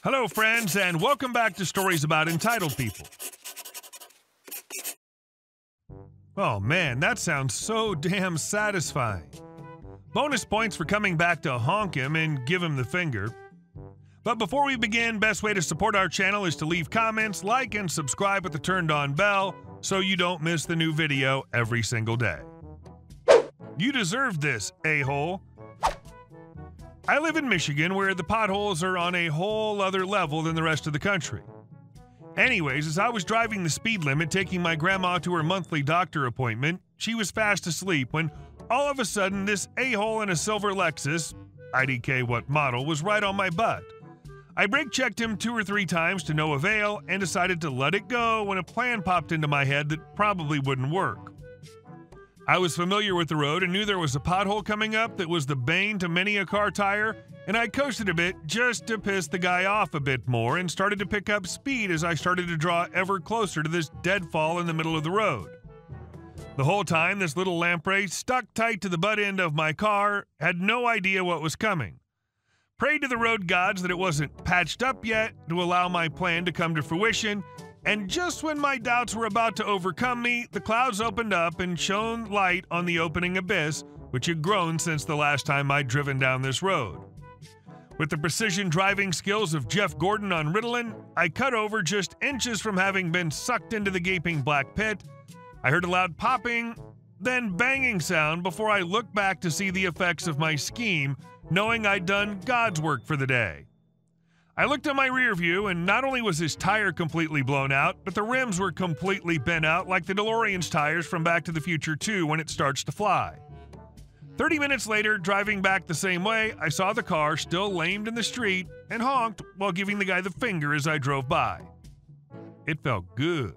Hello, friends, and welcome back to Stories About Entitled People. Oh man, that sounds so damn satisfying. Bonus points for coming back to honk him and give him the finger. But before we begin, best way to support our channel is to leave comments, like, and subscribe with the turned-on bell so you don't miss the new video every single day. You deserve this, a-hole. I live in Michigan, where the potholes are on a whole other level than the rest of the country. Anyways, as I was driving the speed limit taking my grandma to her monthly doctor appointment, she was fast asleep when all of a sudden this a-hole in a silver Lexus, IDK what model, was right on my butt. I brake checked him 2 or 3 times to no avail and decided to let it go when a plan popped into my head that probably wouldn't work. I was familiar with the road and knew there was a pothole coming up that was the bane to many a car tire, and I coasted a bit just to piss the guy off a bit more and started to pick up speed as I started to draw ever closer to this deadfall in the middle of the road. The whole time, this little lamprey, stuck tight to the butt end of my car, had no idea what was coming. Prayed to the road gods that it wasn't patched up yet to allow my plan to come to fruition, and just when my doubts were about to overcome me, the clouds opened up and shone light on the opening abyss, which had grown since the last time I'd driven down this road. With the precision driving skills of Jeff Gordon on Ritalin, I cut over just inches from having been sucked into the gaping black pit. I heard a loud popping, then banging sound before I looked back to see the effects of my scheme, knowing I'd done God's work for the day. I looked at my rear view, and not only was his tire completely blown out, but the rims were completely bent out like the DeLorean's tires from Back to the Future 2 when it starts to fly. 30 minutes later, driving back the same way, I saw the car still lamed in the street and honked while giving the guy the finger as I drove by. It felt good.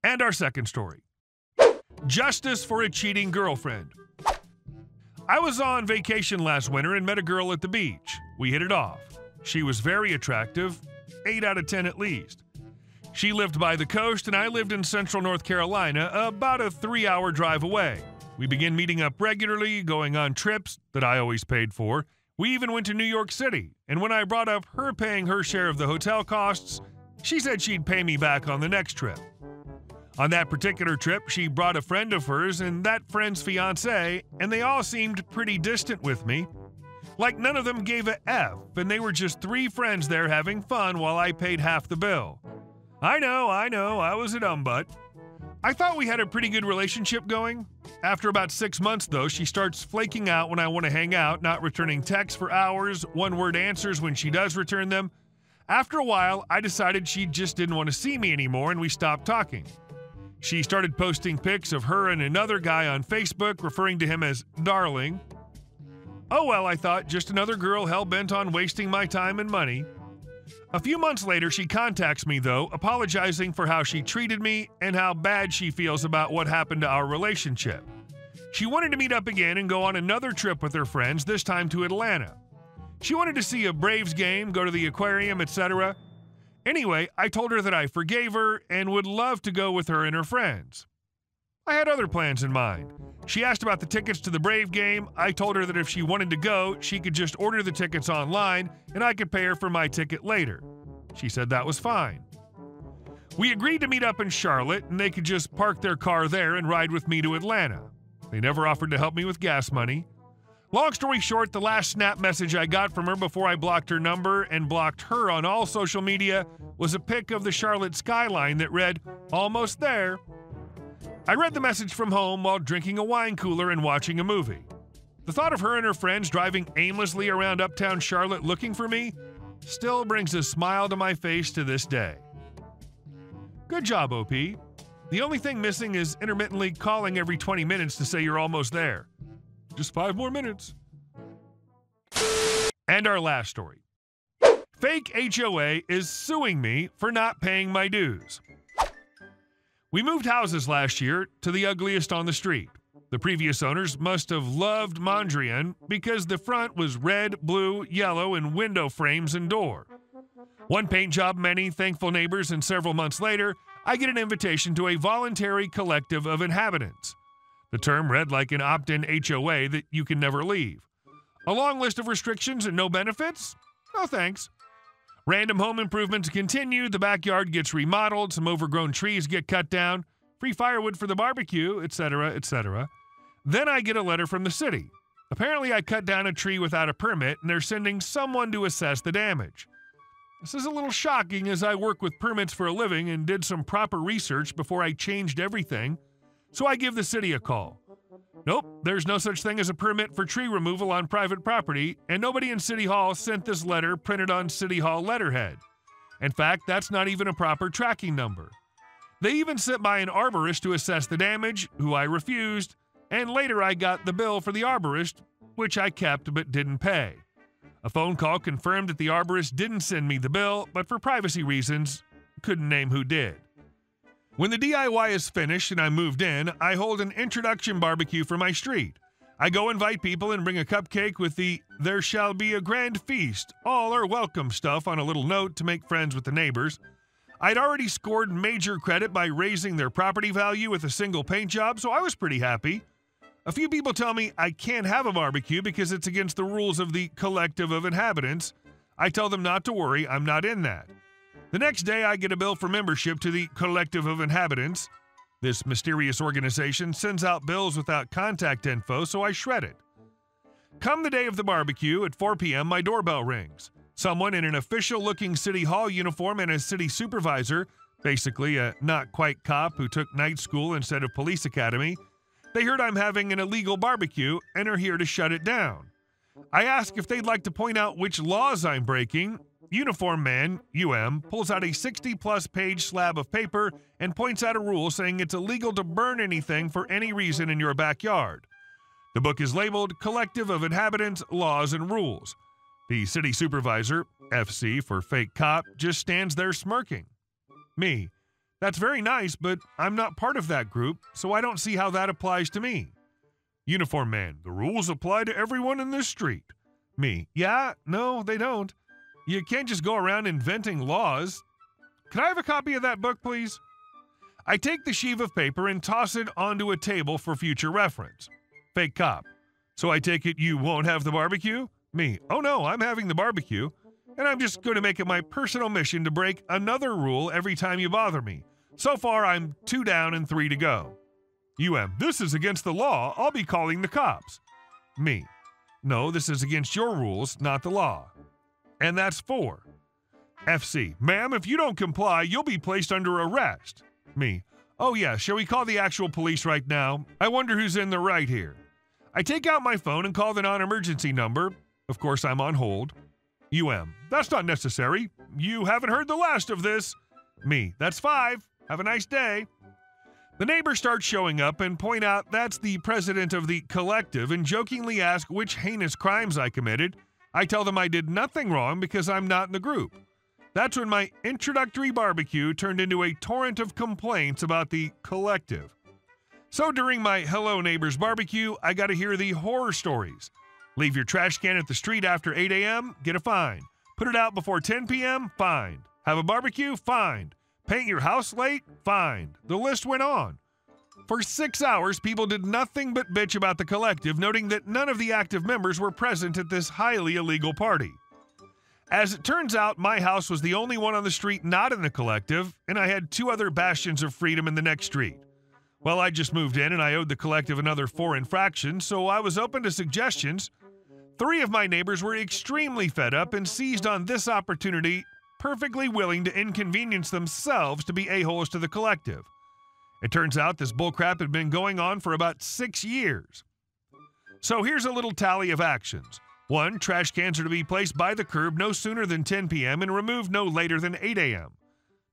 And our second story. Justice for a cheating girlfriend. I was on vacation last winter and met a girl at the beach. We hit it off. She was very attractive, 8 out of 10 at least. She lived by the coast and I lived in central North Carolina, about a 3-hour drive away. We began meeting up regularly, going on trips that I always paid for. We even went to New York City, and when I brought up her paying her share of the hotel costs, she said she'd pay me back on the next trip. On that particular trip, she brought a friend of hers and that friend's fiancé, and they all seemed pretty distant with me. Like none of them gave a F, and they were just 3 friends there having fun while I paid half the bill. I know, I was a dumb butt. I thought we had a pretty good relationship going. After about 6 months, though, she starts flaking out when I want to hang out, not returning texts for hours, one-word answers when she does return them. After a while, I decided she just didn't want to see me anymore, and we stopped talking. She started posting pics of her and another guy on Facebook, referring to him as darling. Oh well, I thought, just another girl hell-bent on wasting my time and money. A few months later, she contacts me, though, apologizing for how she treated me and how bad she feels about what happened to our relationship. She wanted to meet up again and go on another trip with her friends, this time to Atlanta. She wanted to see a Braves game, go to the aquarium, etc. Anyway, I told her that I forgave her and would love to go with her and her friends. I had other plans in mind. She asked about the tickets to the Brave game. I told her that if she wanted to go, she could just order the tickets online and I could pay her for my ticket later. She said that was fine. We agreed to meet up in Charlotte and they could just park their car there and ride with me to Atlanta. They never offered to help me with gas money. Long story short, the last snap message I got from her before I blocked her number and blocked her on all social media was a pic of the Charlotte skyline that read, "Almost there." I read the message from home while drinking a wine cooler and watching a movie. The thought of her and her friends driving aimlessly around uptown Charlotte looking for me still brings a smile to my face to this day. Good job, OP. The only thing missing is intermittently calling every 20 minutes to say you're almost there. Just 5 more minutes. And our last story. Fake HOA is suing me for not paying my dues. We moved houses last year to the ugliest on the street. The previous owners must have loved Mondrian because the front was red, blue, yellow, and window frames and door. One paint job, many thankful neighbors, and several months later, I get an invitation to a voluntary collective of inhabitants. The term read like an opt-in HOA that you can never leave. A long list of restrictions and no benefits? No thanks. Random home improvements continue, the backyard gets remodeled, some overgrown trees get cut down, free firewood for the barbecue, etc., etc. Then I get a letter from the city. Apparently I cut down a tree without a permit and they're sending someone to assess the damage. This is a little shocking as I work with permits for a living and did some proper research before I changed everything, so I give the city a call. Nope, there's no such thing as a permit for tree removal on private property, and nobody in City Hall sent this letter printed on City Hall letterhead. In fact, that's not even a proper tracking number. They even sent by an arborist to assess the damage, who I refused, and later I got the bill for the arborist, which I kept but didn't pay. A phone call confirmed that the arborist didn't send me the bill, but for privacy reasons, couldn't name who did. When the DIY is finished and I moved in, I hold an introduction barbecue for my street. I go invite people and bring a cupcake with the "There shall be a grand feast, all are welcome" stuff on a little note to make friends with the neighbors. I'd already scored major credit by raising their property value with a single paint job, so I was pretty happy. A few people tell me I can't have a barbecue because it's against the rules of the collective of inhabitants. I tell them not to worry, I'm not in that. The next day, I get a bill for membership to the Collective of Inhabitants. This mysterious organization sends out bills without contact info, so I shred it. Come the day of the barbecue, at 4 p.m., my doorbell rings. Someone in an official-looking City Hall uniform and a city supervisor, basically a not-quite cop who took night school instead of police academy, they heard I'm having an illegal barbecue and are here to shut it down. I ask if they'd like to point out which laws I'm breaking. Uniform man, UM, pulls out a 60-plus page slab of paper and points out a rule saying it's illegal to burn anything for any reason in your backyard. The book is labeled Collective of Inhabitants, Laws and Rules. The city supervisor, FC for fake cop, just stands there smirking. Me. That's very nice, but I'm not part of that group, so I don't see how that applies to me. Uniform man, the rules apply to everyone in this street. Me. Yeah, no, they don't. You can't just go around inventing laws. Can I have a copy of that book, please? I take the sheaf of paper and toss it onto a table for future reference. Fake cop. So I take it you won't have the barbecue? Me. Oh no, I'm having the barbecue. And I'm just going to make it my personal mission to break another rule every time you bother me. So far, I'm 2 down and 3 to go. This is against the law. I'll be calling the cops. Me. No, this is against your rules, not the law. And that's 4. FC. Ma'am, if you don't comply, you'll be placed under arrest. Me. Oh yeah, shall we call the actual police right now? I wonder who's in the right here. I take out my phone and call the non-emergency number. Of course, I'm on hold. That's not necessary. You haven't heard the last of this. Me. That's 5. Have a nice day. The neighbors start showing up and point out that's the president of the collective and jokingly ask which heinous crimes I committed. I tell them I did nothing wrong because I'm not in the group. That's when my introductory barbecue turned into a torrent of complaints about the collective. So during my Hello Neighbors barbecue, I got to hear the horror stories. Leave your trash can at the street after 8 a.m., get a fine. Put it out before 10 p.m., fined. Have a barbecue, fined. Paint your house late, fined. The list went on. For 6 hours, people did nothing but bitch about the collective, noting that none of the active members were present at this highly illegal party. As it turns out, my house was the only one on the street not in the collective, and I had 2 other bastions of freedom in the next street. Well, I just moved in and I owed the collective another 4 infractions, so I was open to suggestions. 3 of my neighbors were extremely fed up and seized on this opportunity, perfectly willing to inconvenience themselves to be a-holes to the collective. It turns out this bullcrap had been going on for about 6 years. So here's a little tally of actions. 1, trash cans are to be placed by the curb no sooner than 10 p.m. and removed no later than 8 a.m.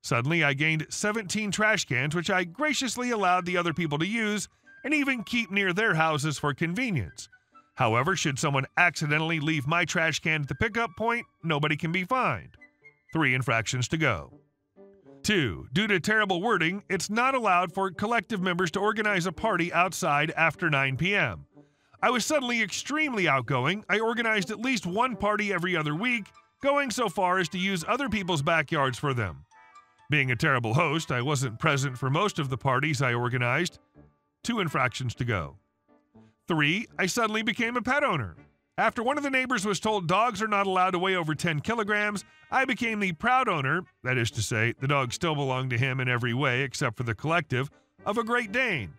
Suddenly, I gained 17 trash cans, which I graciously allowed the other people to use and even keep near their houses for convenience. However, should someone accidentally leave my trash can at the pickup point, nobody can be fined. 3 infractions to go. 2, due to terrible wording, it's not allowed for collective members to organize a party outside after 9 p.m. I was suddenly extremely outgoing. I organized at least 1 party every other week, going so far as to use other people's backyards for them. Being a terrible host, I wasn't present for most of the parties I organized. 2 infractions to go. 3, I suddenly became a pet owner. After one of the neighbors was told dogs are not allowed to weigh over 10 kilograms, I became the proud owner, that is to say, the dog still belonged to him in every way except for the collective, of a Great Dane.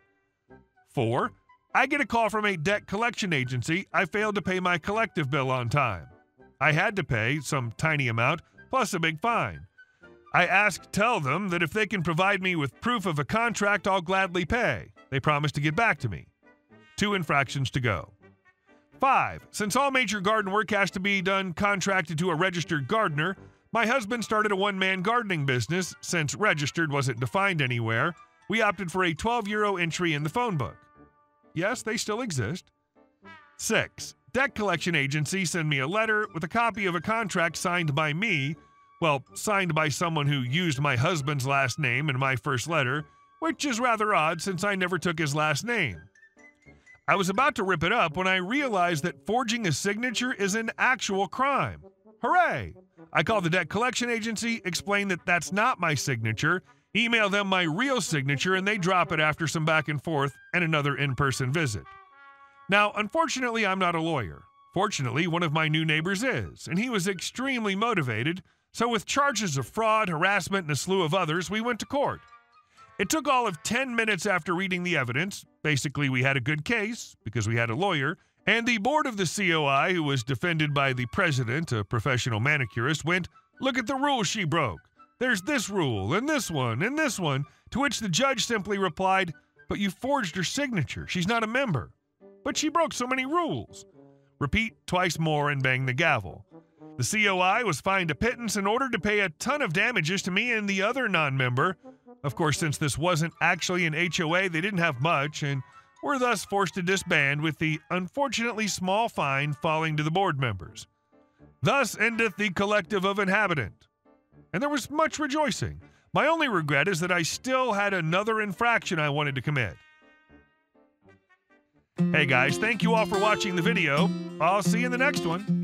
4. I get a call from a debt collection agency. I failed to pay my collective bill on time. I had to pay some tiny amount, plus a big fine. I tell them that if they can provide me with proof of a contract, I'll gladly pay. They promised to get back to me. 2 infractions to go. 5. Since all major garden work has to be done contracted to a registered gardener, my husband started a one-man gardening business. Since registered wasn't defined anywhere, we opted for a €12 entry in the phone book. Yes, they still exist. 6. Debt collection agency send me a letter with a copy of a contract signed by me, well, signed by someone who used my husband's last name in my first letter, which is rather odd since I never took his last name. I was about to rip it up when I realized that forging a signature is an actual crime. Hooray! I called the debt collection agency, explained that that's not my signature, email them my real signature, and they drop it after some back and forth and another in-person visit. Now, unfortunately, I'm not a lawyer. Fortunately, one of my new neighbors is, and he was extremely motivated, so with charges of fraud, harassment, and a slew of others, we went to court. It took all of 10 minutes after reading the evidence. Basically, we had a good case, because we had a lawyer, and the board of the COI, who was defended by the president, a professional manicurist, went, "Look at the rules she broke. There's this rule, and this one, and this one," to which the judge simply replied, "But you forged her signature. She's not a member." "But she broke so many rules." Repeat twice more and bang the gavel. The COI was fined a pittance and ordered to pay a ton of damages to me and the other non-member. Of course, since this wasn't actually an HOA, they didn't have much and were thus forced to disband, with the unfortunately small fine falling to the board members. Thus endeth the collective of inhabitant. And there was much rejoicing. My only regret is that I still had another infraction I wanted to commit. Hey guys, thank you all for watching the video. I'll see you in the next one.